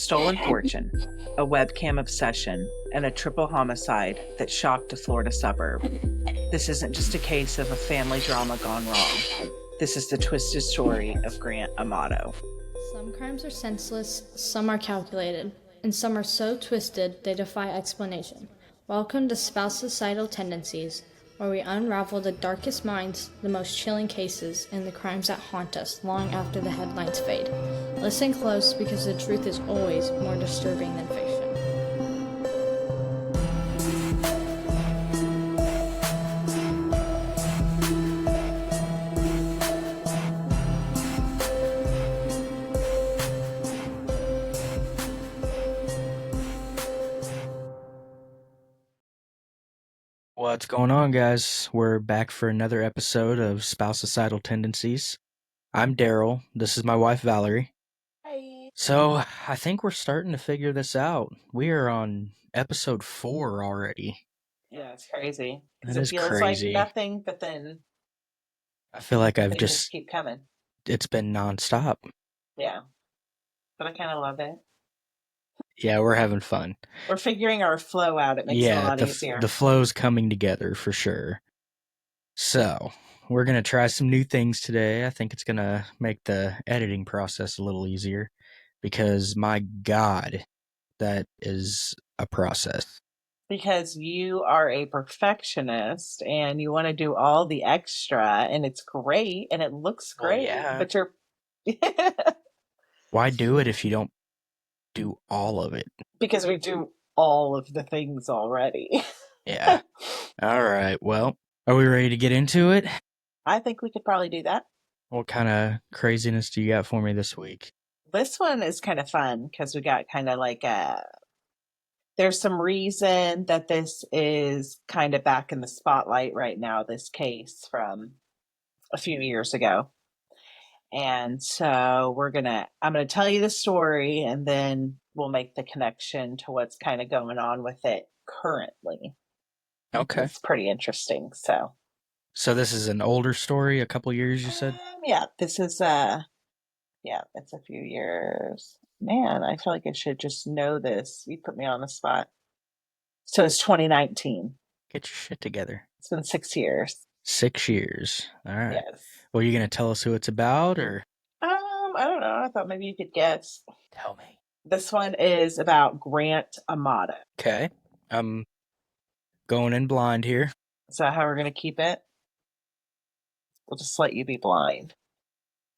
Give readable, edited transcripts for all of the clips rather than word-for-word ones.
stolen fortune, a webcam obsession, and a triple homicide that shocked a Florida suburb. This isn't just a case of a family drama gone wrong. This is the twisted story of Grant Amato. Some crimes are senseless, some are calculated, and some are so twisted they defy explanation. Welcome to Spouse-icidal Tendencies, where we unravel the darkest minds, the most chilling cases, and the crimes that haunt us long after the headlines fade. Listen close, because the truth is always more disturbing than fiction. What's going on, guys? We're back for another episode of Spouse-icidal Tendencies. I'm Darrell. This is my wife, Valery. Hi. So, I think we're starting to figure this out. We are on episode 4 already. Yeah, it's crazy. That It is feels crazy. like nothing, but then I feel like they just keep coming. it's been nonstop. Yeah, but I kind of love it. Yeah, we're having fun. We're figuring our flow out. It makes it a lot easier. The flow's coming together for sure. So, we're going to try some new things today. I think it's going to make the editing process a little easier because, my God, that is a process. Because you are a perfectionist and you want to do all the extra, and it's great and it looks great, but you're... Why do it if you don't do all of it? Because we do all of the things already. Yeah. All right. Well, are we ready to get into it? I think we could probably do that. What kind of craziness do you got for me this week? This one is kind of fun because we got kind of like there's some reason that this is kind of back in the spotlight right now, this case from a few years ago. And so I'm going to tell you the story, and then we'll make the connection to what's kind of going on with it currently. Okay. It's pretty interesting. So this is an older story, a couple years, you said? Yeah, this is, it's a few years. Man, I feel like I should just know this. You put me on the spot. So it's 2019. Get your shit together. It's been 6 years. 6 years. All right. Yes. Well, are you going to tell us who it's about, or? I don't know. I thought maybe you could guess. Tell me. This one is about Grant Amato. Okay. I'm going in blind here. Is that how we're going to keep it? We'll just let you be blind.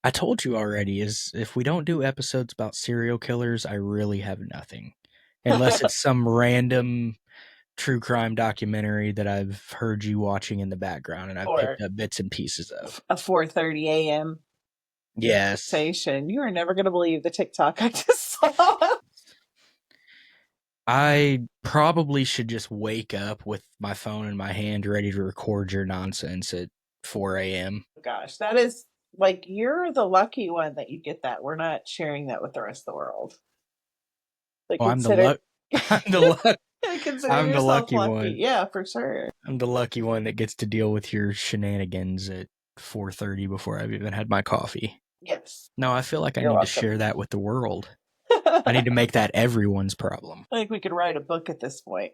I told you already, is if we don't do episodes about serial killers, I really have nothing. Unless it's some random true crime documentary that I've heard you watching in the background and I've picked up bits and pieces of. A 4:30 a.m. Yes. Station. You are never going to believe the TikTok I just saw. I probably should just wake up with my phone in my hand ready to record your nonsense at 4 a.m. Gosh, that is like, you're the lucky one that you get that. We're not sharing that with the rest of the world. Like, I'm the lucky one. Yeah, for sure. I'm the lucky one that gets to deal with your shenanigans at 4:30 before I've even had my coffee. Yes. No, I feel like I need to share that with the world. I need to make that everyone's problem. I think we could write a book at this point.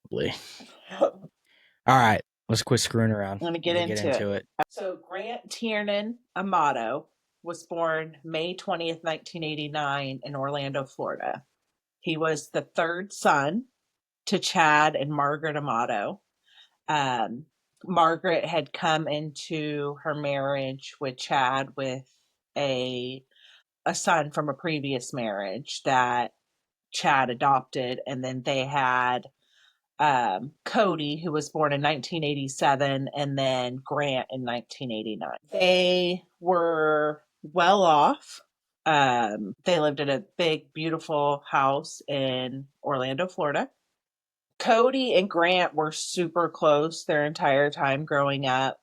Probably. All right, let's quit screwing around. Let me get into it. So Grant Tiernan Amato was born May 20th, 1989 in Orlando, Florida. He was the third son to Chad and Margaret Amato. Margaret had come into her marriage with Chad with a son from a previous marriage that Chad adopted, and then they had Cody, who was born in 1987, and then Grant in 1989. They were well off. They lived in a big, beautiful house in Orlando, Florida. Cody and Grant were super close their entire time growing up.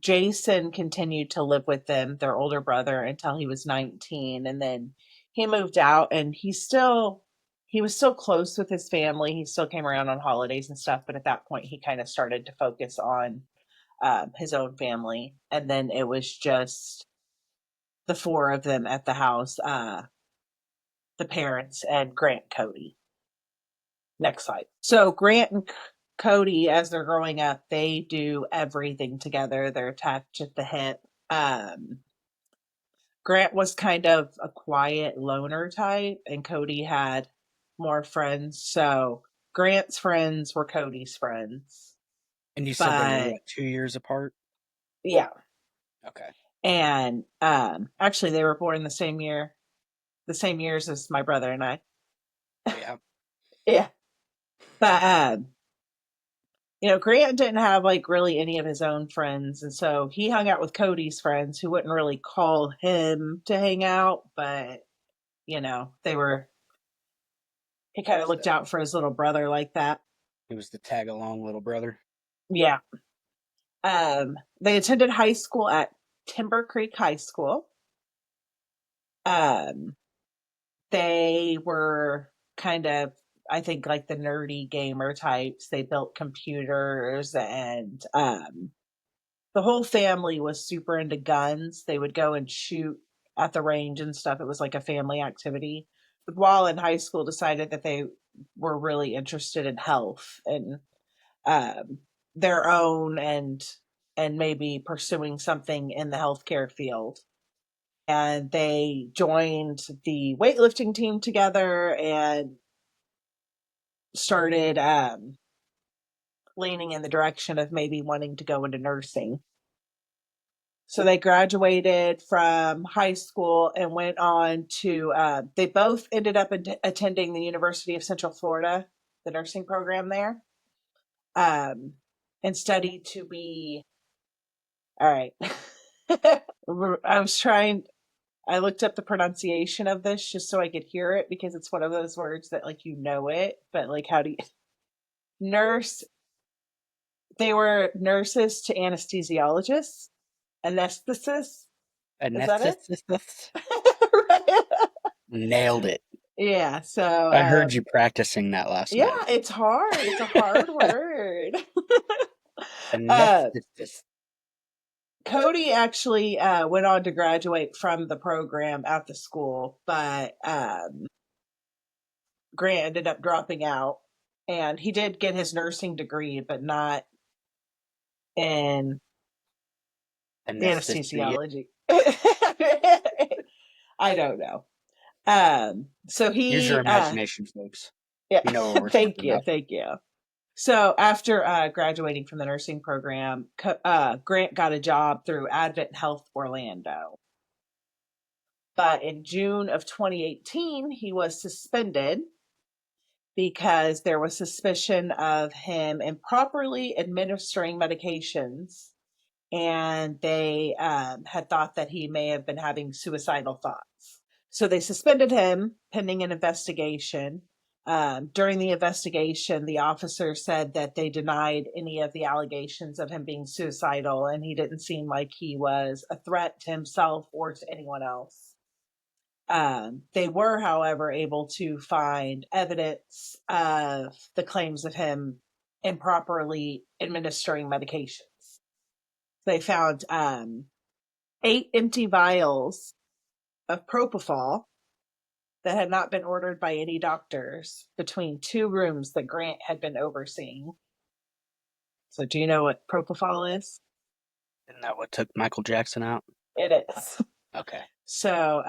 Jason continued to live with them, their older brother, until he was 19, and then he moved out, and he was still close with his family. He still came around on holidays and stuff, but at that point he kind of started to focus on his own family, and then it was just the four of them at the house. the parents and Grant Cody. Next slide. So Grant and Cody, as they're growing up, they do everything together. They're attached at the hip. Grant was kind of a quiet loner type, and Cody had more friends. So Grant's friends were Cody's friends. And you said they were, But what, 2 years apart? yeah. Okay. And actually they were born the same years as my brother and I. Oh, yeah. Yeah. But Grant didn't have like really any of his own friends, and so he hung out with Cody's friends, who wouldn't really call him to hang out, but they were. He kind of looked out for his little brother like that. He was the tag along little brother. Yeah. They attended high school at Timber Creek High School. They were kind of, I think, like the nerdy gamer types. They built computers, and the whole family was super into guns. They would go and shoot at the range and stuff. It was like a family activity. But while in high school, decided that they were really interested in health and their own, and maybe pursuing something in the healthcare field. And they joined the weightlifting team together and started leaning in the direction of maybe wanting to go into nursing. So they graduated from high school and went on to, they both ended up attending the University of Central Florida, the nursing program there, and studied to be, all right. I looked up the pronunciation of this just so I could hear it, because it's one of those words that like it, but like how do you nurse? They were nurses to anesthesiologists, anesthetists. Is that it? Anesthetist? Right. Nailed it. Yeah. So I heard you practicing that last yeah, night. it's hard. It's a hard word. Anesthetist. Cody actually went on to graduate from the program at the school, but Grant ended up dropping out, and he did get his nursing degree, but not in Anesthesia. anesthesiology. I don't know. So Use your he, imagination, folks. yeah, You know what we're thank talking you, about. thank you. So after graduating from the nursing program, Grant got a job through Advent Health Orlando. But in June of 2018, he was suspended because there was suspicion of him improperly administering medications, and they had thought that he may have been having suicidal thoughts. So they suspended him pending an investigation. During the investigation, the officer said that they denied any of the allegations of him being suicidal, and he didn't seem like he was a threat to himself or to anyone else. They were, however, able to find evidence of the claims of him improperly administering medications. They found 8 empty vials of propofol that had not been ordered by any doctors between 2 rooms that Grant had been overseeing. So, do you know what propofol is? Isn't that what took Michael Jackson out? It is. Okay. So,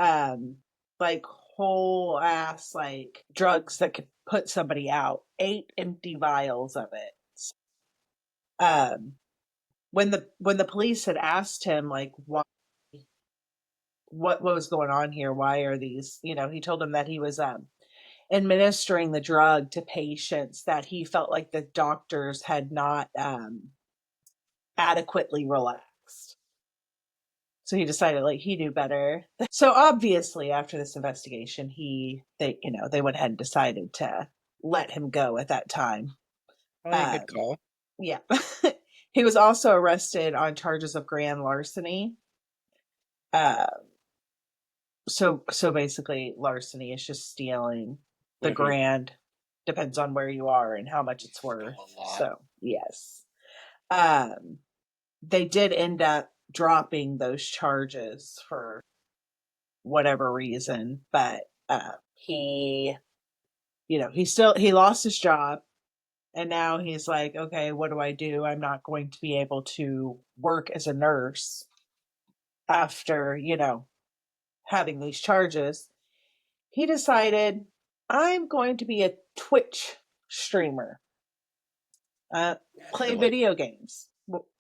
like whole ass like drugs that could put somebody out. 8 empty vials of it. When the police had asked him like why, what was going on here, why are these, he told them that he was administering the drug to patients that he felt like the doctors had not adequately relaxed. So he decided like he knew better. So obviously after this investigation, they went ahead and decided to let him go at that time. Oh, yeah, good call. Yeah. He was also arrested on charges of grand larceny. So basically larceny is just stealing. The grand depends on where you are and how much it's worth. So yes. They did end up dropping those charges for whatever reason, but he, he lost his job. And now he's like, okay, what do I do? I'm not going to be able to work as a nurse after, having these charges. He decided, I'm going to be a Twitch streamer, play Naturally. video games.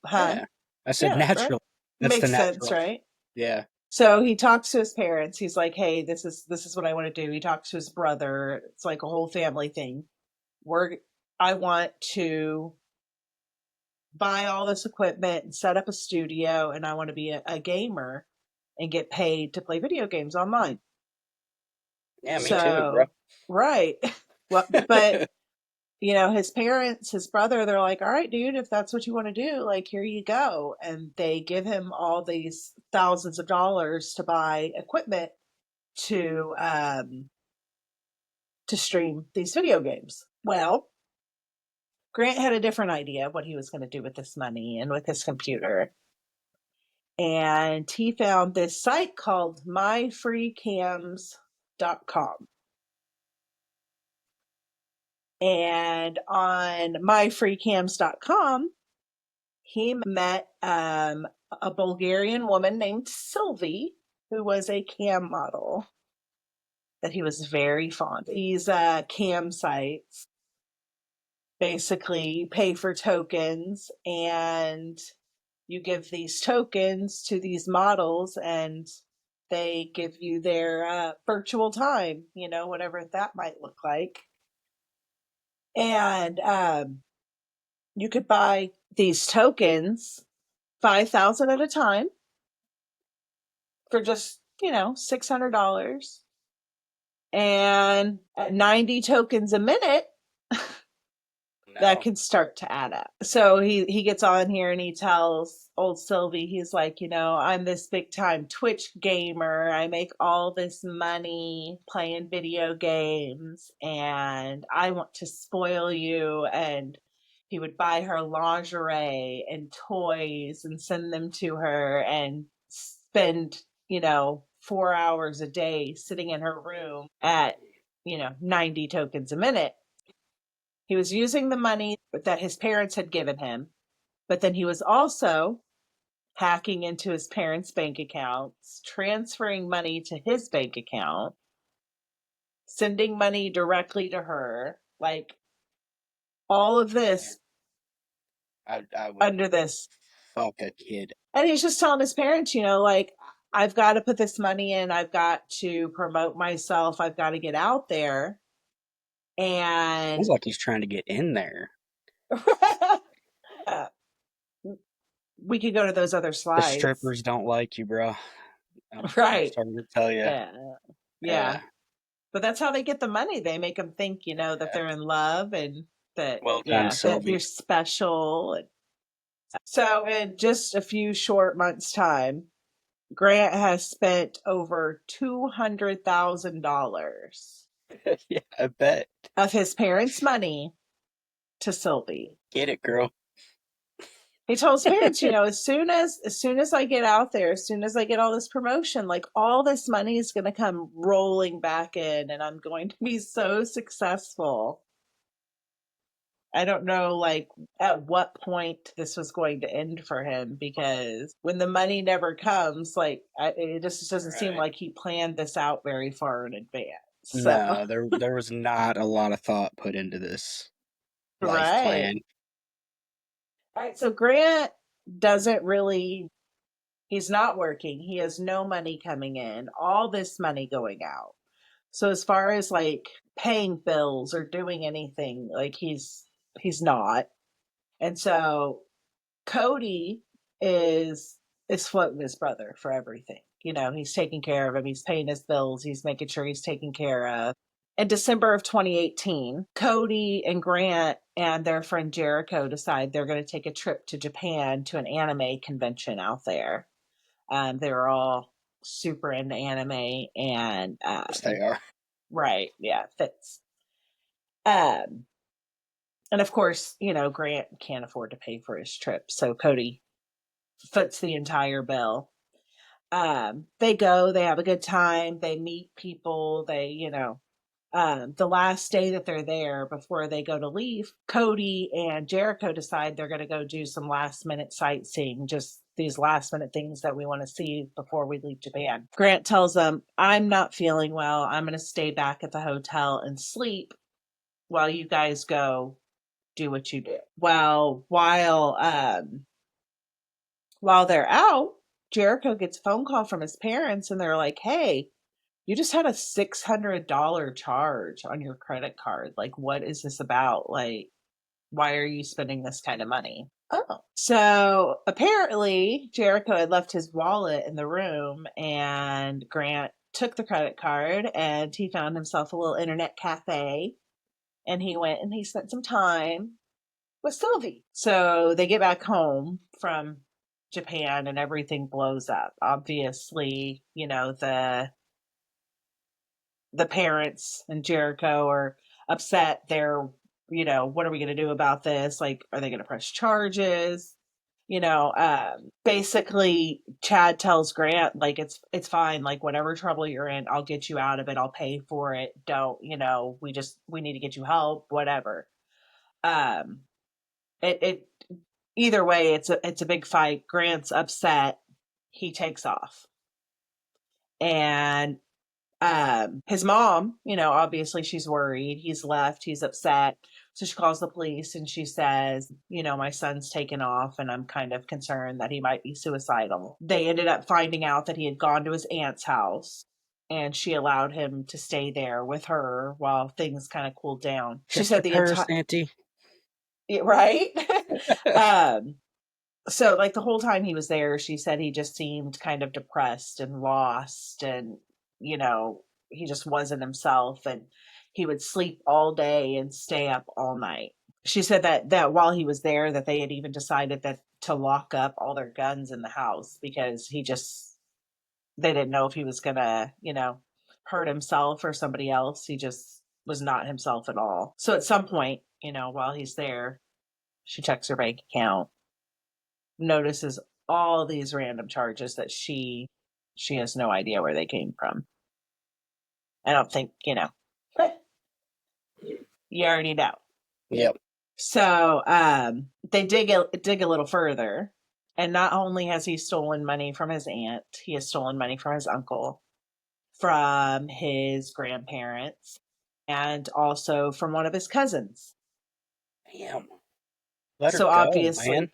Huh? Yeah. I said Yeah, right. natural. That's the Makes sense, natural. right? Yeah. So he talks to his parents. He's like, "Hey, this is what I want to do." He talks to his brother. It's like a whole family thing. I want to buy all this equipment and set up a studio, and I want to be a gamer and get paid to play video games online. Yeah, me too, bro. So, right. Well, but his parents, his brother, they're like, all right, dude, if that's what you want to do, like, here you go. And they give him all these thousands of dollars to buy equipment to stream these video games. Well, Grant had a different idea of what he was going to do with this money and with his computer. And he found this site called myfreecams.com. And on myfreecams.com, he met a Bulgarian woman named Sylvie, who was a cam model that he was very fond of. These cam sites basically pay for tokens, and you give these tokens to these models, and they give you their virtual time, whatever that might look like. And you could buy these tokens 5,000 at a time for just, $600. And at 90 tokens a minute, that can start to add up. So he gets on here and he tells old Sylvie, he's like, I'm this big time Twitch gamer. I make all this money playing video games, and I want to spoil you. And he would buy her lingerie and toys and send them to her and spend, 4 hours a day sitting in her room at, 90 tokens a minute. He was using the money that his parents had given him, but then he was also hacking into his parents' bank accounts, transferring money to his bank account, sending money directly to her, like all of this I would under this. fuck a kid. And he's just telling his parents, like, I've got to put this money in. I've got to promote myself. I've got to get out there. And Sounds like he's trying to get in there. we could go to those other The slides. strippers don't like you, bro. I'm Right. starting to tell you. Yeah. But that's how they get the money. They make them think, that they're in love and that, Well done, that Sylvie. you're special. So in just a few short months' time, Grant has spent over $200,000 Yeah, I bet. of his parents' money to Sylvie. Get it, girl. He told his parents, as soon as I get out there, as soon as I get all this promotion, like all this money is going to come rolling back in, and I'm going to be so successful. I don't know, like, at what point this was going to end for him, because when the money never comes, like, it just doesn't seem like he planned this out very far in advance. So. No, there was not a lot of thought put into this life plan. All right, so Grant doesn't really, he's not working. He has no money coming in, all this money going out. So as far as like paying bills or doing anything, like he's not. And so Cody is floating his brother for everything. He's taking care of him. He's paying his bills. He's making sure he's taken care of. In December of 2018, Cody and Grant and their friend Jericho decide they're going to take a trip to Japan to an anime convention out there. They were all super into anime, and Yes, they are. right, yeah, fits. And of course, Grant can't afford to pay for his trip, so Cody foots the entire bill. They go, they have a good time, they meet people, they, The last day that they're there before they go to leave, Cody and Jericho decide they're going to go do some last minute sightseeing, just these last minute things that we want to see before we leave Japan. Grant tells them, I'm not feeling well. I'm going to stay back at the hotel and sleep while you guys go do what you do. Well, while they're out, Jericho gets a phone call from his parents and they're like, hey, you just had a $600 charge on your credit card. Like, what is this about? Like, why are you spending this kind of money? Oh. So apparently, Jericho had left his wallet in the room, and Grant took the credit card and he found himself a little internet cafe. And he went and he spent some time with Sylvie. So they get back home from Japan and everything blows up. Obviously, the parents and Jericho are upset. They're, what are we going to do about this? Like, are they going to press charges? Basically Chad tells Grant, like, it's fine. Like, whatever trouble you're in, I'll get you out of it. I'll pay for it. Don't, we need to get you help, whatever. It either way, it's a big fight. Grant's upset. He takes off. And his mom, obviously she's worried. He's left. He's upset. So she calls the police and she says, my son's taken off and I'm kind of concerned that he might be suicidal. They ended up finding out that he had gone to his aunt's house and she allowed him to stay there with her while things kind of cooled down. She said the entire Auntie. Right? So like the whole time he was there, she said he just seemed kind of depressed and lost and he just wasn't himself and he would sleep all day and stay up all night. She said that while he was there that they had even decided that to lock up all their guns in the house because they didn't know if he was gonna, hurt himself or somebody else. He just was not himself at all. So at some point, while he's there, she checks her bank account, notices all these random charges that she has no idea where they came from. I don't think, you already know. Yep. So they dig a little further, and not only has he stolen money from his aunt, he has stolen money from his uncle, from his grandparents, and also from one of his cousins. Damn. Let So her obviously, go,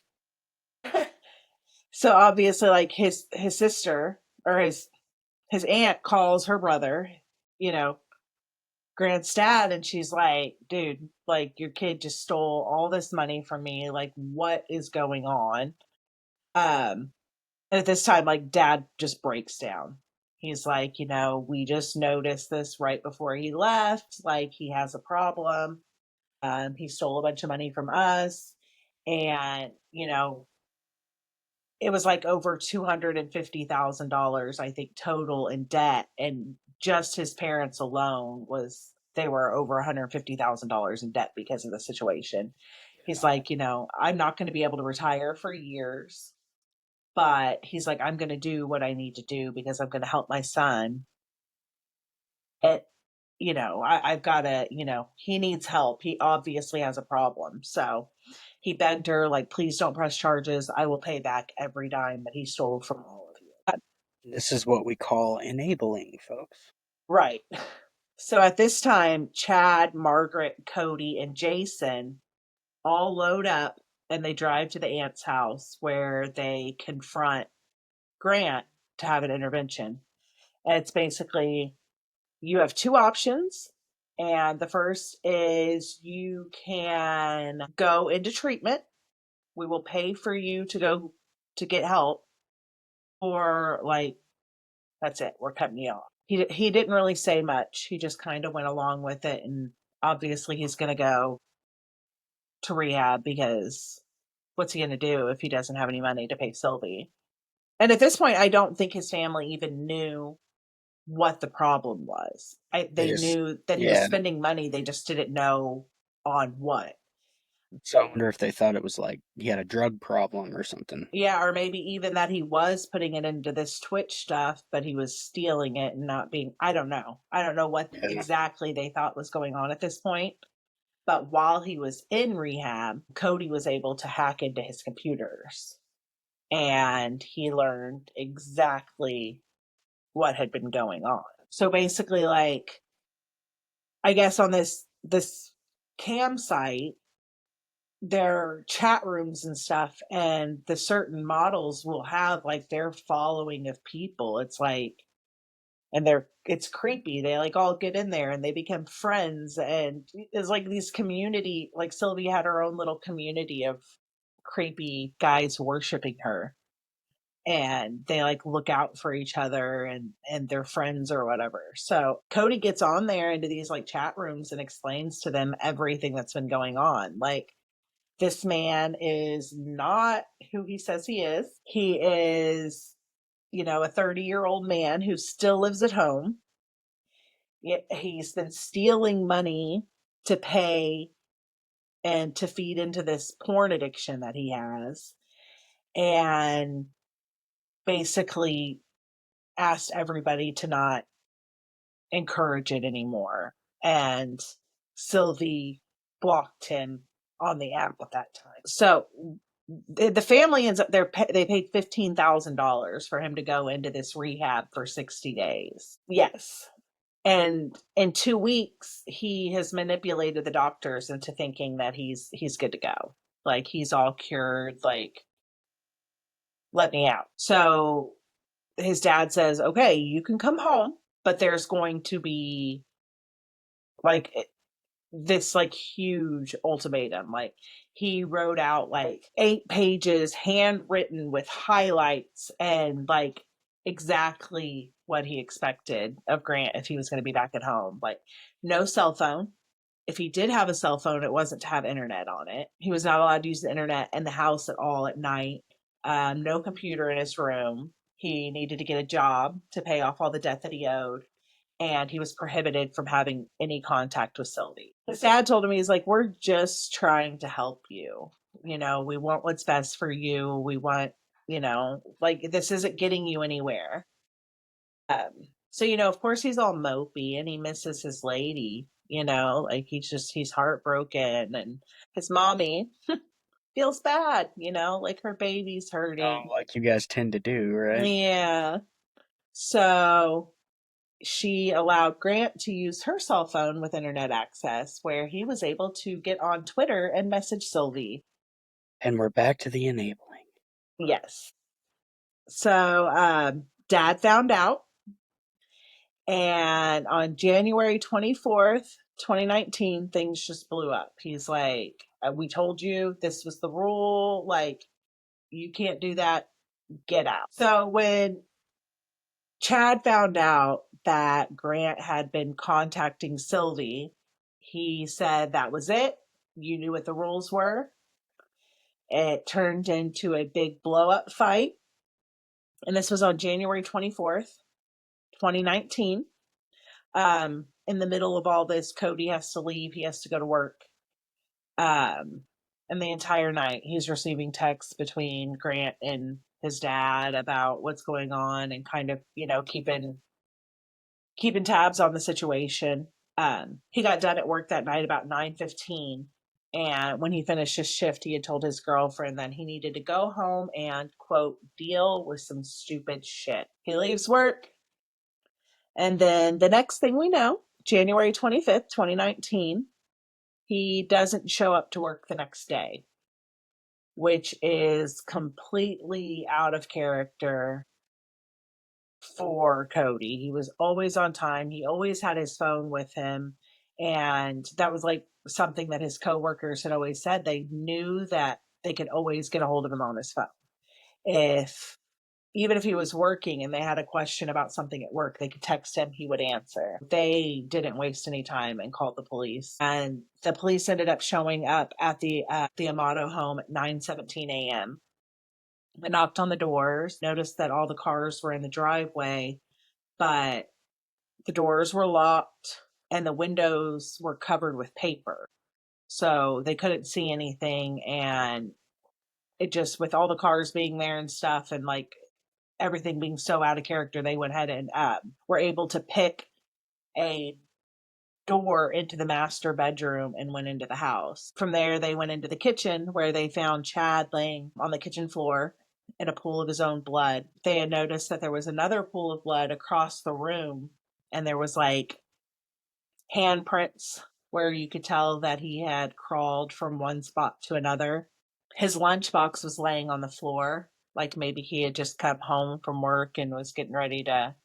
man. so obviously, like his sister or his aunt calls her brother, Grant's dad, and she's like, dude, like your kid just stole all this money from me. Like, what is going on? And at this time, like dad just breaks down. He's like, we just noticed this right before he left. Like he has a problem. He stole a bunch of money from us. And, it was like over $250,000, I think, total in debt. And just his parents alone they were over $150,000 in debt because of the situation. He's like, I'm not going to be able to retire for years, but he's like, I'm going to do what I need to do because I'm going to help my son. And, I've got to, he needs help. He obviously has a problem. So he begged her, like, please don't press charges. I will pay back every dime that he stole from all of you. This is what we call enabling, folks. Right. So at this time, Chad, Margaret, Cody, and Jason all load up and they drive to the aunt's house where they confront Grant to have an intervention. And it's basically, you have two options. And the first is you can go into treatment. We will pay for you to go to get help. Or, like, that's it. We're cutting you off. He didn't really say much. He just kind of went along with it. And obviously he's going to go to rehab because what's he going to do if he doesn't have any money to pay Sylvie? And at this point, I don't think his family even knew what the problem was. They knew that he was spending money. They just didn't know on what. So I wonder if they thought it was like he had a drug problem or something. Yeah, or maybe even that he was putting it into this Twitch stuff, but he was stealing it and not being, I don't know. I don't know what Yeah. exactly they thought was going on at this point. But while he was in rehab, Cody was able to hack into his computers and he learned exactly what had been going on. So basically, like, I guess on this cam site, there are chat rooms and stuff, and the certain models will have like their following of people. It's like, and it's creepy. They like all get in there and they become friends, and it's like these community, like Sylvie had her own little community of creepy guys worshiping her, and they like look out for each other and they're friends or whatever. So Cody gets on there into these like chat rooms and explains to them everything that's been going on. Like, this man is not who he says he is. He is, a 30-year-old man who still lives at home. He's been stealing money to pay and to feed into this porn addiction that he has, and basically asked everybody to not encourage it anymore. And Sylvie blocked him on the app at that time. So the family ends up there. They paid $15,000 for him to go into this rehab for 60 days. Yes. And in 2 weeks, he has manipulated the doctors into thinking that he's good to go. Like, he's all cured. Like, let me out. So his dad says, okay, you can come home, but there's going to be like this like huge ultimatum. Like, he wrote out like 8 pages handwritten with highlights and like exactly what he expected of Grant if he was going to be back at home. Like, no cell phone. If he did have a cell phone, it wasn't to have internet on it. He was not allowed to use the internet in the house at all at night. No computer in his room. He needed to get a job to pay off all the debt that he owed, and he was prohibited from having any contact with Sylvie. His dad told him, he's like, we're just trying to help you. We want what's best for you. We want, like, this isn't getting you anywhere. So, of course he's all mopey and he misses his lady, like he's heartbroken, and his mommy feels bad, like her baby's Oh, hurting. like you guys tend to do, right? Yeah. So she allowed Grant to use her cell phone with internet access, where he was able to get on Twitter and message Sylvie. And we're back to the enabling. Yes. So Dad found out, and on January 24th, 2019, things just blew up. He's like, we told you this was the rule. Like, you can't do that. Get out. So when Chad found out that Grant had been contacting Sylvie, he said that was it. You knew what the rules were. It turned into a big blow up fight. And this was on January 24th, 2019. In the middle of all this, Cody has to leave. He has to go to work. And the entire night, he's receiving texts between Grant and his dad about what's going on, and kind of, keeping tabs on the situation. He got done at work that night about 9:15, and when he finished his shift, he had told his girlfriend that he needed to go home and, quote, deal with some stupid shit. He leaves work, and then the next thing we know, January 25th, 2019, he doesn't show up to work the next day, which is completely out of character for Cody. He was always on time. He always had his phone with him. And that was like something that his coworkers had always said. They knew that they could always get a hold of him on his phone. Even if he was working and they had a question about something at work, they could text him, he would answer. They didn't waste any time and called the police. And the police ended up showing up at the Amato home at 9:17 a.m. They knocked on the doors, noticed that all the cars were in the driveway, but the doors were locked and the windows were covered with paper. So they couldn't see anything, and it just, with all the cars being there and stuff, and like everything being so out of character, they went ahead and were able to pick a door into the master bedroom and went into the house. From there, they went into the kitchen where they found Chad laying on the kitchen floor in a pool of his own blood. They had noticed that there was another pool of blood across the room, and there was like handprints where you could tell that he had crawled from one spot to another. His lunchbox was laying on the floor, like maybe he had just come home from work and was getting ready to,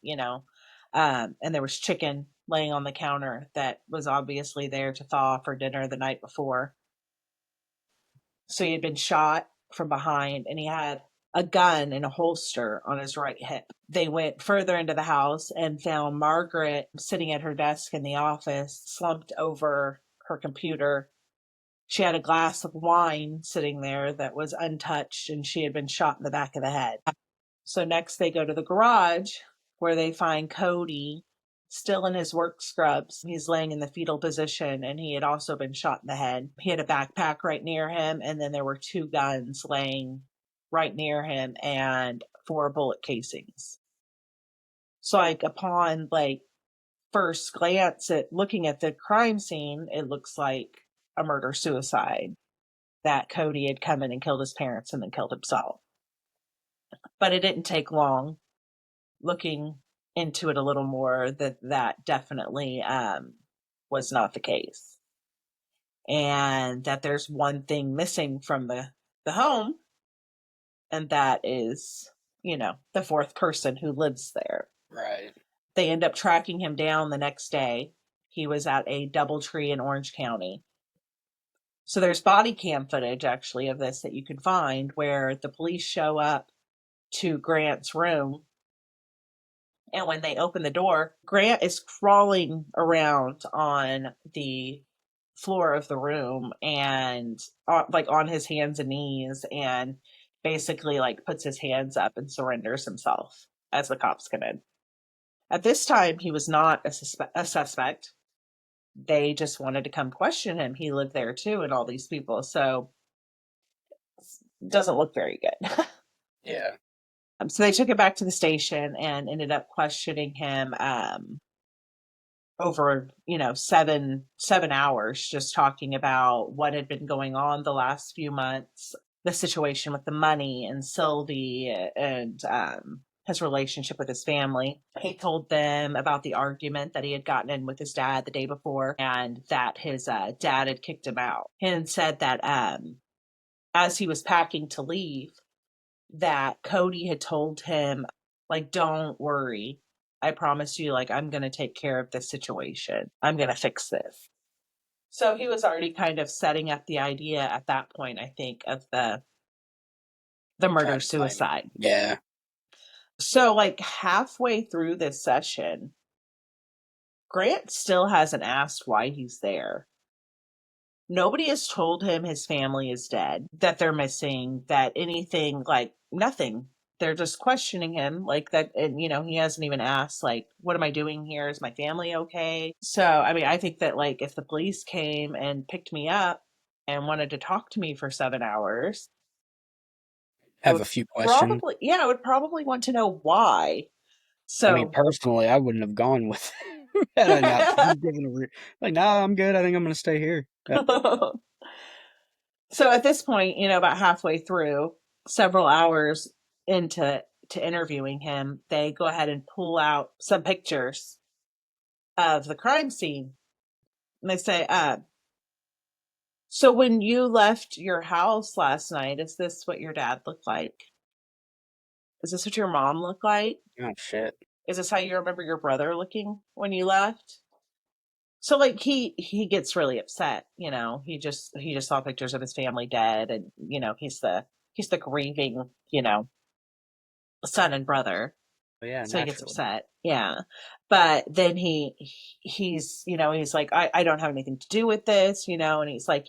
and there was chicken laying on the counter that was obviously there to thaw for dinner the night before. So he had been shot from behind, and he had a gun in a holster on his right hip. They went further into the house and found Margaret sitting at her desk in the office, slumped over her computer. She had a glass of wine sitting there that was untouched, and she had been shot in the back of the head. So next they go to the garage where they find Cody still in his work scrubs. He's laying in the fetal position, and he had also been shot in the head. He had a backpack right near him, and then there were 2 guns laying right near him and 4 bullet casings. So like upon like first glance at looking at the crime scene, it looks like a murder-suicide, that Cody had come in and killed his parents and then killed himself. But it didn't take long, looking into it a little more, that definitely was not the case. And that there's one thing missing from the home, and that is, the 4th person who lives there. Right. They end up tracking him down the next day. He was at a DoubleTree in Orange County. So there's body cam footage actually of this that you can find, where the police show up to Grant's room, and when they open the door, Grant is crawling around on the floor of the room and like on his hands and knees, and basically like puts his hands up and surrenders himself as the cops come in. At this time, he was not a suspect. They just wanted to come question him. He lived there too, and all these people. So it doesn't look very good. Yeah. So they took it back to the station and ended up questioning him over, 7 hours, just talking about what had been going on the last few months, the situation with the money and Sylvie, and his relationship with his family. He told them about the argument that he had gotten in with his dad the day before, and that his dad had kicked him out, and said that as he was packing to leave, that Cody had told him, like, don't worry. I promise you, like, I'm going to take care of this situation. I'm going to fix this. So he was already kind of setting up the idea at that point, I think, of the murder-suicide. Yeah. So, like, halfway through this session, Grant still hasn't asked why he's there. Nobody has told him his family is dead, that they're missing, that anything, like, nothing. They're just questioning him like that. And, he hasn't even asked, like, what am I doing here? Is my family okay? So, I mean, I think that, like, if the police came and picked me up and wanted to talk to me for 7 hours, Have a few questions. I would probably want to know why. So, I mean, personally, I wouldn't have gone with had I not been given like, nah, I'm good. I think I'm going to stay here. So at this point, about halfway through, several hours into interviewing him, they go ahead and pull out some pictures of the crime scene. And they say, so when you left your house last night, is this what your dad looked like? Is this what your mom looked like? Oh, shit. Is this how you remember your brother looking when you left? So like he gets really upset, he just saw pictures of his family dead, and he's the grieving, son and brother. But yeah, So he gets naturally. upset. Yeah. But then he's like, I don't have anything to do with this, and he's like,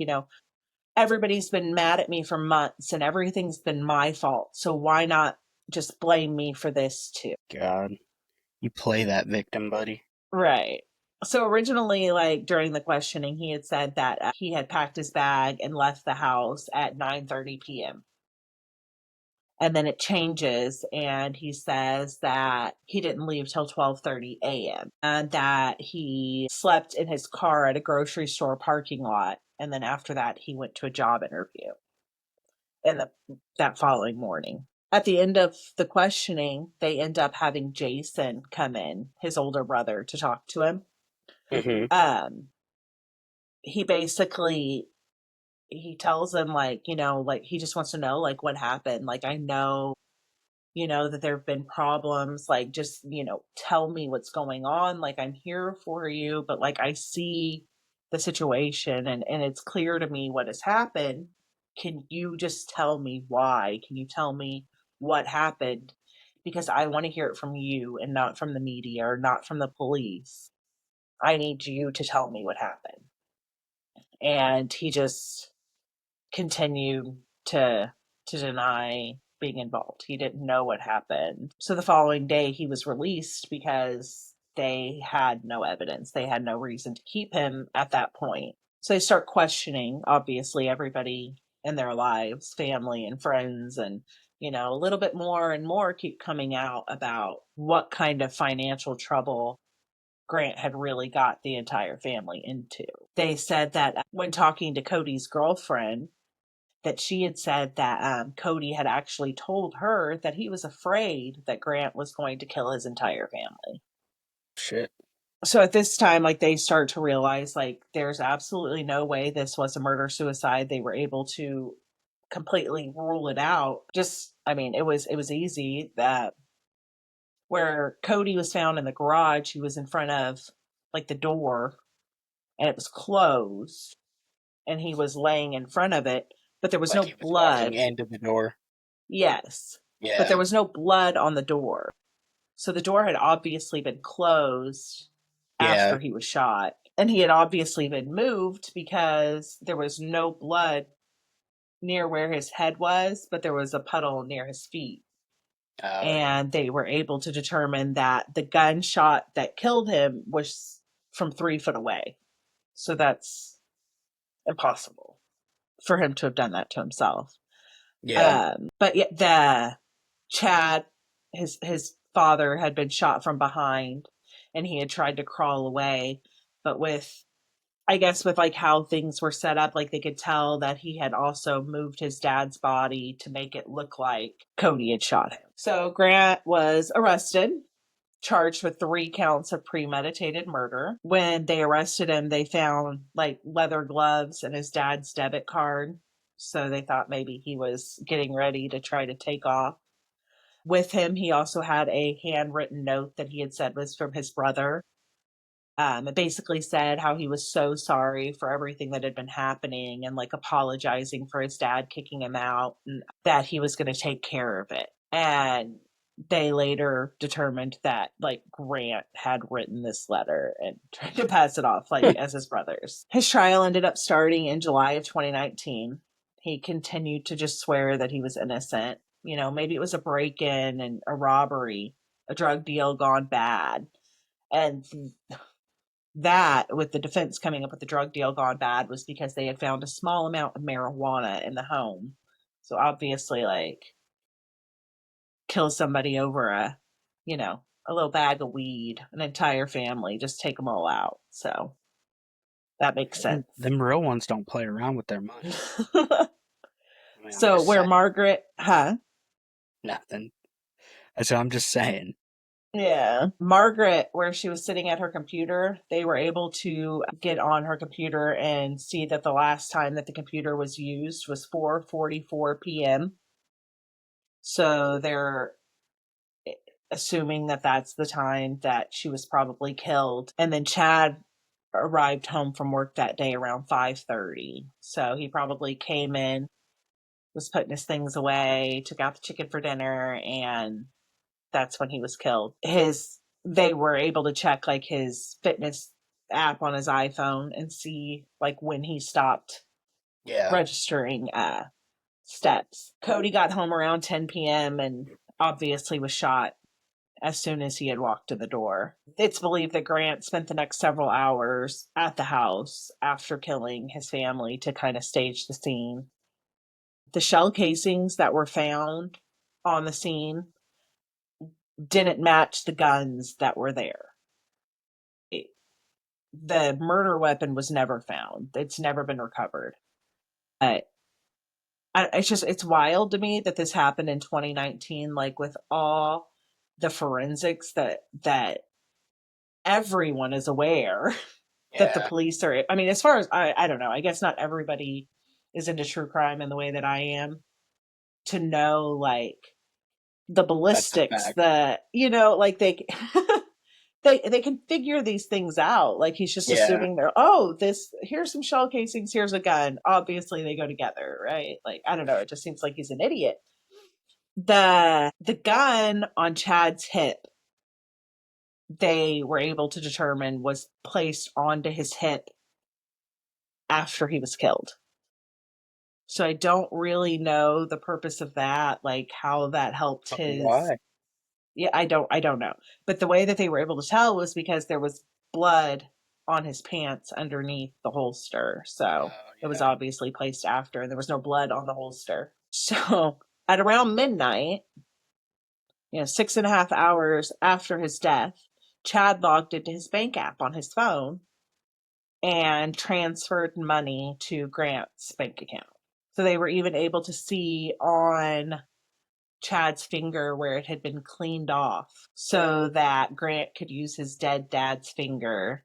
everybody's been mad at me for months and everything's been my fault. So why not just blame me for this too? God. You play that victim, buddy. Right. So originally, like during the questioning, he had said that he had packed his bag and left the house at 9:30 p.m. And then it changes, and he says that he didn't leave till 12:30 a.m. and that he slept in his car at a grocery store parking lot. And then after that, he went to a job interview that following morning. At the end of the questioning, they end up having Jason come in, his older brother, to talk to him. He basically he tells him, like, like he just wants to know, like, what happened. Like, I know, that there have been problems, like, just, tell me what's going on. Like, I'm here for you, but like, I see the situation, and it's clear to me what has happened. Can you just tell me why? Can you tell me what happened? Because I want to hear it from you and not from the media or not from the police. I need you to tell me what happened. And he just continued to deny being involved. He didn't know what happened. So the following day he was released because they had no evidence. They had no reason to keep him at that point. So they start questioning, obviously, everybody in their lives, family and friends, and a little bit more and more keep coming out about what kind of financial trouble Grant had really got the entire family into. They said that when talking to Cody's girlfriend, that she had said that Cody had actually told her that he was afraid that Grant was going to kill his entire family. Shit. So at this time, like, they start to realize, like, there's absolutely no way this was a murder-suicide. They were able to completely rule it out. Just, I mean, it was easy. That where Cody was found in the garage, he was in front of, like, the door, and it was closed, and he was laying in front of it, but there was Like no he was walking blood. into the door. Yes. But there Yeah. was no blood on the door. So the door had obviously been closed Yeah. after he was shot. And he had obviously been moved because there was no blood near where his head was, but there was a puddle near his feet. Yeah. And they were able to determine that the gunshot that killed him was from 3 foot away. So that's impossible for him to have done that to himself. Yeah. But yet the Chad, his father, had been shot from behind, and he had tried to crawl away. But I guess with like how things were set up, like they could tell that he had also moved his dad's body to make it look like Cody had shot him. So Grant was arrested, charged with 3 counts of premeditated murder. When they arrested him, they found like leather gloves and his dad's debit card. So they thought maybe he was getting ready to try to take off. With him, he also had a handwritten note that he had said was from his brother. It basically said how he was so sorry for everything that had been happening and like apologizing for his dad kicking him out, and that he was going to take care of it. And they later determined that like Grant had written this letter and tried to pass it off like as his brother's. His trial ended up starting in July of 2019. He continued to just swear that he was innocent. Maybe it was a break-in and a robbery, a drug deal gone bad. And that, with the defense coming up with the drug deal gone bad, was because they had found a small amount of marijuana in the home. So obviously, like, kill somebody over a little bag of weed, an entire family, just take them all out. So that makes sense. Them real ones don't play around with their money. I mean, I'm So just where saying. Margaret, Nothing. So I'm just saying. Yeah. Margaret, where she was sitting at her computer, they were able to get on her computer and see that the last time that the computer was used was 4:44 p.m. So they're assuming that that's the time that she was probably killed. And then Chad arrived home from work that day around 5:30. So he probably came in, was putting his things away, took out the chicken for dinner, and that's when he was killed. They were able to check like his fitness app on his iPhone and see like when he stopped Yeah. registering steps. Cody got home around 10 p.m. and obviously was shot as soon as he had walked to the door. It's believed that Grant spent the next several hours at the house after killing his family to kind of stage the scene. The shell casings that were found on the scene didn't match the guns that were there. The murder weapon was never found. It's never been recovered. It's wild to me that this happened in 2019, like with all the forensics that everyone is aware that the police are. I mean, as far as I don't know. I guess not everybody is into true crime in the way that I am to know like the ballistics, like they they can figure these things out. Like he's just assuming they're here's some shell casings, here's a gun. Obviously they go together, right? Like I don't know, it just seems like he's an idiot. The gun on Chad's hip, they were able to determine was placed onto his hip after he was killed. So I don't really know the purpose of that, like how that helped his. Why? Yeah, I don't know. But the way that they were able to tell was because there was blood on his pants underneath the holster. So it was obviously placed after, and there was no blood on the holster. So at around midnight, 6.5 hours after his death, Chad logged into his bank app on his phone and transferred money to Grant's bank account. So they were even able to see on Chad's finger where it had been cleaned off so that Grant could use his dead dad's finger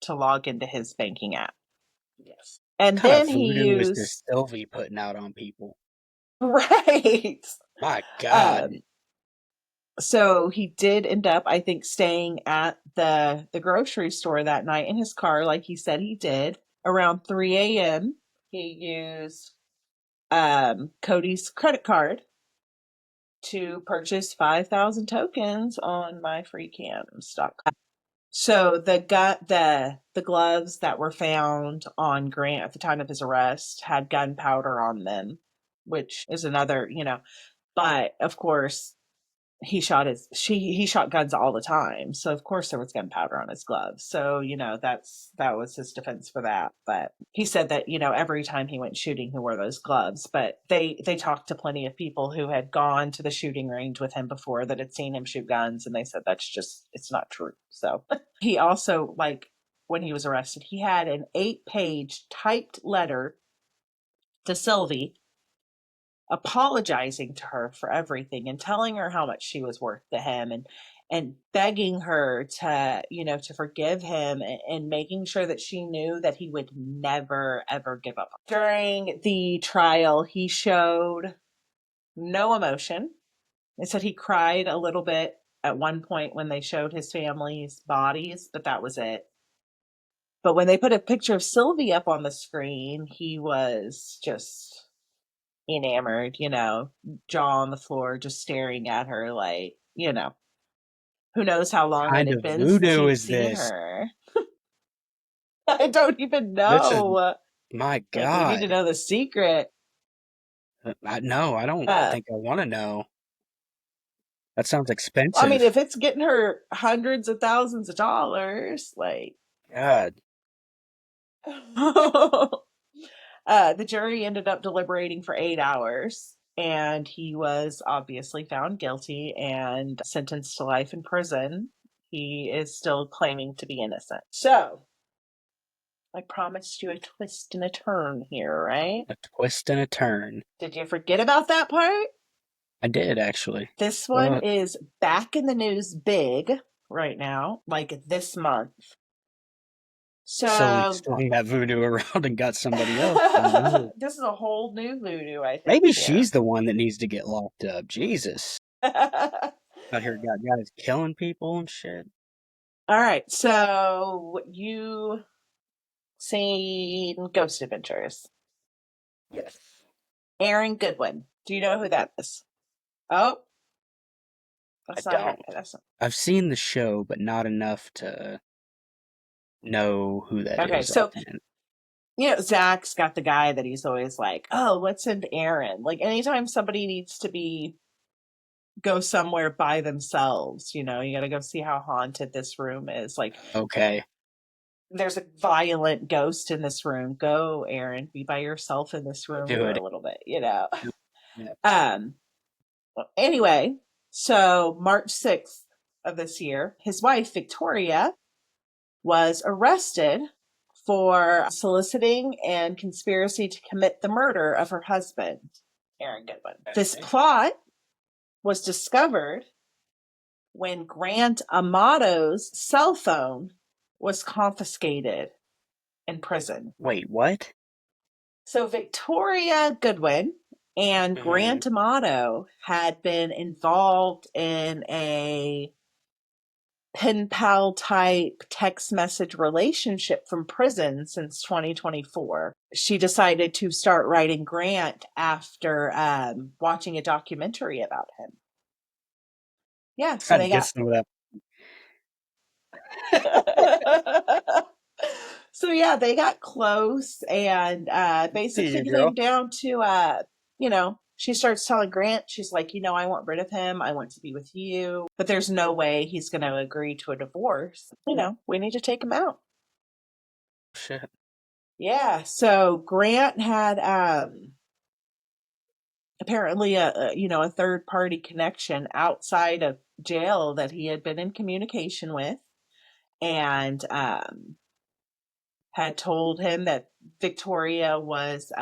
to log into his banking app. Yes. And What kind then of he voodoo is used this Sylvie putting out on people? Right. My God. So he did end up, I think, staying at the grocery store that night in his car, like he said he did. Around 3 a.m., he used Cody's credit card to purchase 5,000 tokens on myfreecams.com. So the gloves that were found on Grant at the time of his arrest had gunpowder on them, which is another, but of course he shot guns all the time. So of course there was gunpowder on his gloves. So, that was his defense for that. But he said that, every time he went shooting, he wore those gloves. But they talked to plenty of people who had gone to the shooting range with him before that had seen him shoot guns. And they said, it's not true. So he also, like, when he was arrested, he had an 8-page typed letter to Sylvie apologizing to her for everything and telling her how much she was worth to him and begging her to forgive him and making sure that she knew that he would never ever give up. During the trial, he showed no emotion. They said he cried a little bit at one point when they showed his family's bodies, but that was it. But when they put a picture of Sylvie up on the screen, he was just enamored, jaw on the floor, just staring at her like, who knows how long it Kind had of been since voodoo he'd is seen this? her. I don't even This is, know. my Like, we need to God. know the secret. No, I don't think I want to know. That sounds I expensive. mean, if it's getting her hundreds of thousands of dollars, like, God. the jury ended up deliberating for 8 hours, and he was obviously found guilty and sentenced to life in prison. He is still claiming to be innocent. So, I promised you a twist and a turn here, right? A twist and a turn. Did you forget about that part? I did, actually. This one is back in the news big right now, like this month. Sylvie So, slung that voodoo around and got somebody else. this is a whole new voodoo, I think. Maybe she's the one that needs to get locked up. Jesus. Out here got guys killing people and shit. All right, so you seen Ghost Adventures? Yes. Aaron Goodwin. Do you know who that is? Oh, I that's not don't. That's not... I've seen the show, but not enough to know who that Okay, is so offhand. Zach's got the guy that he's always like, oh, let's send Aaron. Like anytime somebody needs to be go somewhere by themselves. You know, you got to go see how haunted this room is. Like, Okay. there's a violent ghost in this room. Go, Aaron, be by yourself in this room Do for it. a little bit, you know. Yeah. Anyway, so March 6th of this year, his wife, Victoria, was arrested for soliciting and conspiracy to commit the murder of her husband, Aaron Goodwin. This plot was discovered when Grant Amato's cell phone was confiscated in prison. Wait, what? So Victoria Goodwin and Grant Amato had been involved in a pen pal type text message relationship from prison since 2024. She decided to start writing Grant after watching a documentary about him. Yeah, so Trying to they get got. some of that. So yeah, they got close, and basically Girl. came down to she starts telling Grant, she's like, I want rid of him. I want to be with you. But there's no way he's going to agree to a divorce. We need to take him out. Shit. Yeah. So Grant had apparently a third party connection outside of jail that he had been in communication with, and had told him that Victoria was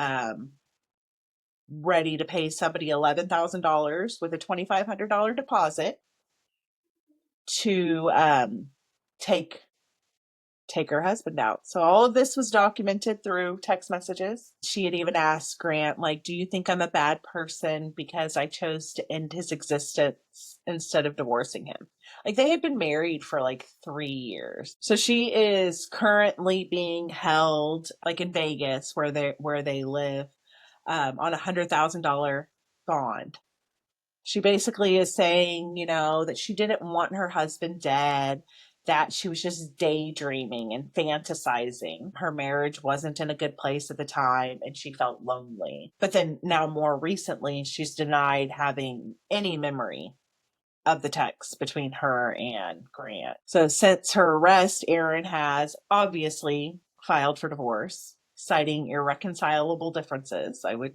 ready to pay somebody $11,000 with a $2,500 deposit to take her husband out. So all of this was documented through text messages. She had even asked Grant, like, do you think I'm a bad person because I chose to end his existence instead of divorcing him? Like, they had been married for like 3 years. So she is currently being held like in Vegas where they live on $100,000 bond. She basically is saying, that she didn't want her husband dead, that she was just daydreaming and fantasizing. Her marriage wasn't in a good place at the time and she felt lonely. But then now more recently, she's denied having any memory of the text between her and Grant. So since her arrest, Aaron has obviously filed for divorce, citing irreconcilable differences. I would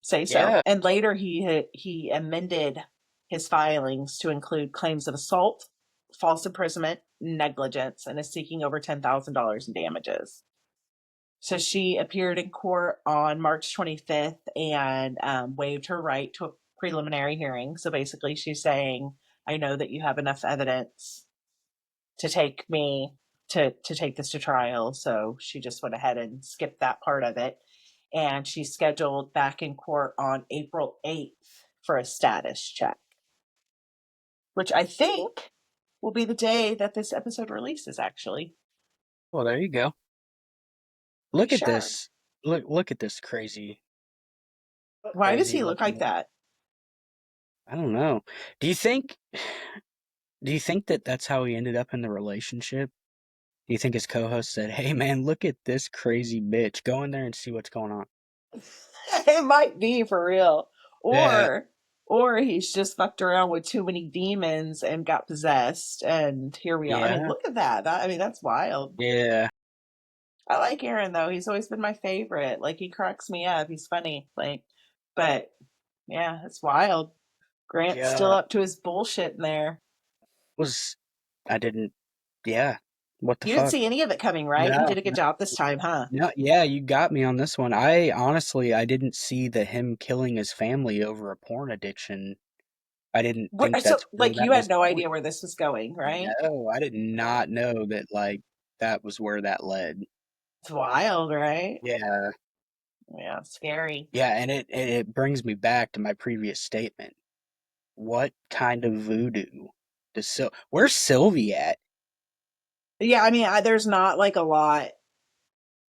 say so. Yeah. And later he amended his filings to include claims of assault, false imprisonment, negligence, and is seeking over $10,000 in damages. So she appeared in court on March 25th and waived her right to a preliminary hearing. So basically she's saying, I know that you have enough evidence to take me to take this to trial. So she just went ahead and skipped that part of it. And she's scheduled back in court on April 8th for a status check, which I think will be the day that this episode releases, actually. Well, there you go. Look at Sure. this. Look at this crazy. Why does he crazy look like looking- that? I don't know. Do you think that that's how he ended up in the relationship? Do you think his co-host said, "Hey man, look at this crazy bitch. Go in there and see what's going on." It might be for real. Yeah. Or he's just fucked around with too many demons and got possessed, and here we are. I mean, Yeah. look at that. That's wild. Yeah. I like Aaron though. He's always been my favorite. Like, he cracks me up. He's funny. But yeah, it's wild. Grant's still Yeah. up to his bullshit in there. I didn't. Yeah. What the You didn't fuck? see any of it coming, right? You No. did a good job this time, huh? No. Yeah, you got me on this one. I honestly, I didn't see him killing his family over a porn addiction. I didn't think So, that's where that you was had no going. idea where this was going, right? No, I did not know that, like, that was where that led. It's wild, right? Yeah. Yeah, it's scary. Yeah, and it brings me back to my previous statement. What kind of voodoo does where's Sylvie at? Yeah, I mean, there's not like a lot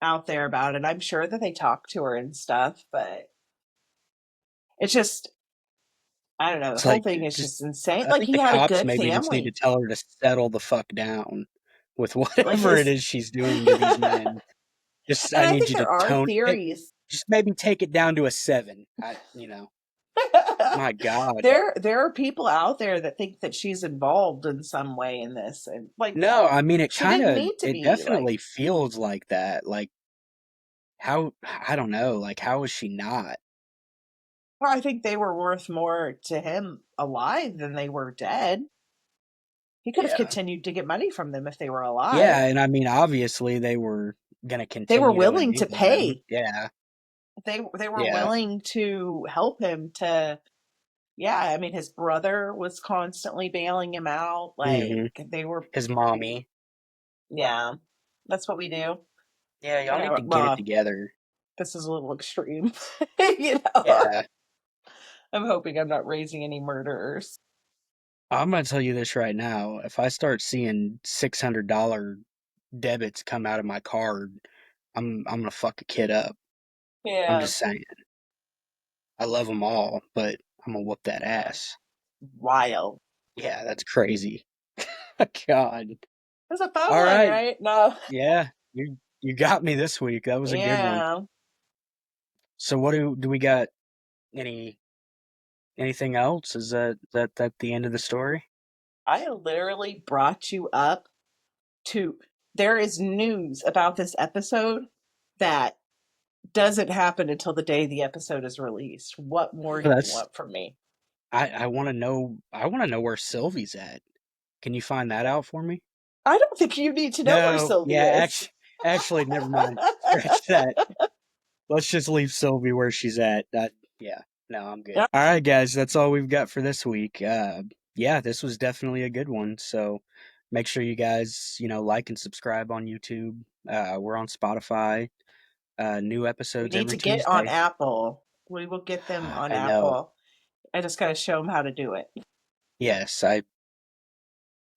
out there about it. I'm sure that they talk to her and stuff, but it's just, I don't know. The It's whole like, thing is just just insane. I Like, think he the had a cops good maybe just need to family. tell her to settle the fuck down with Like whatever it his, is she's doing to these men. Just, and I I need think you to there are theories. just maybe take it down to a 7. My God. There are people out there that think that she's involved in some way in this, and like, No, I mean, she didn't need to it be. Like, definitely feels like that. Like, how, I don't know, like, how is she not? well, I think they were worth more to him alive than they were dead. He could have Yeah. continued to get money from them if they were alive. Yeah, and I mean, obviously they were going to They were continue to willing to enable him. pay. Yeah, They were yeah. willing to help him to. Yeah, I mean, his brother was constantly bailing him out. Like, hmm they were. His mommy. Yeah, that's what we do. Yeah, y'all need to get it Well, together. this is a little extreme. You know, Yeah. I'm hoping I'm not raising any murderers. I'm going to tell you this right now. If I start seeing $600 debits come out of my card, I'm going to fuck a kid up. I'm Yeah, just saying. I love them all, but I'm going to whoop that ass. wild. Yeah, that's crazy. God. It's a fun All one, right. right? No. Yeah, you got me this week. That was a good one. Yeah. So what do we got? Anything else? Is that the end of the story? I literally brought you up to. There is news about this episode that doesn't happen until the day the episode is released. What more do you That's want from me? I want to know. I want to know where Sylvie's at. Can you find that out for me? I don't think you need to know where No. Sylvie Yeah. is. Actually, never mind. Scratch that. Let's just leave Sylvie where she's at. Yeah. No, I'm good. Yep. All right, guys. That's all we've got for this week. Yeah, this was definitely a good one. So make sure you guys, like and subscribe on YouTube. We're on Spotify. New We episodes need every to get on Tuesday. Apple. We will get them on I know. Apple. I just got to show them how to do it. Yes, I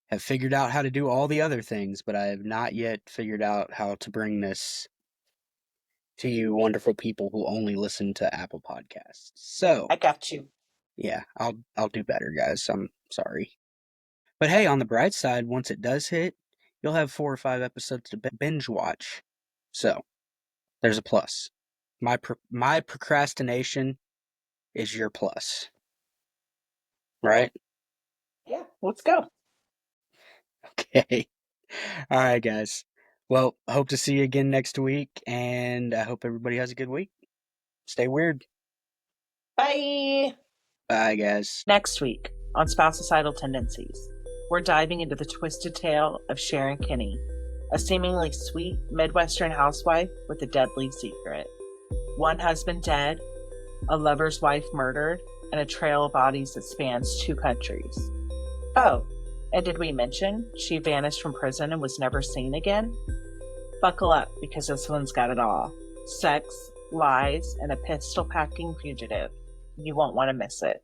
have figured out how to do all the other things, but I have not yet figured out how to bring this to you wonderful people who only listen to Apple Podcasts. So, I got you. yeah, I'll do better, guys. I'm sorry. But hey, on the bright side, once it does hit, you'll have 4 or 5 episodes to binge watch. So, there's a plus. My procrastination is your plus. Right? Yeah, let's go. Okay. All right, guys. Well, I hope to see you again next week, and I hope everybody has a good week. Stay weird. Bye. Bye, guys. Next week on Spouse-icidal Tendencies, we're diving into the twisted tale of Sharon Kinney, a seemingly sweet Midwestern housewife with a deadly secret. One husband dead, a lover's wife murdered, and a trail of bodies that spans 2 countries. Oh, and did we mention she vanished from prison and was never seen again? Buckle up, because this one's got it all. Sex, lies, and a pistol-packing fugitive. You won't want to miss it.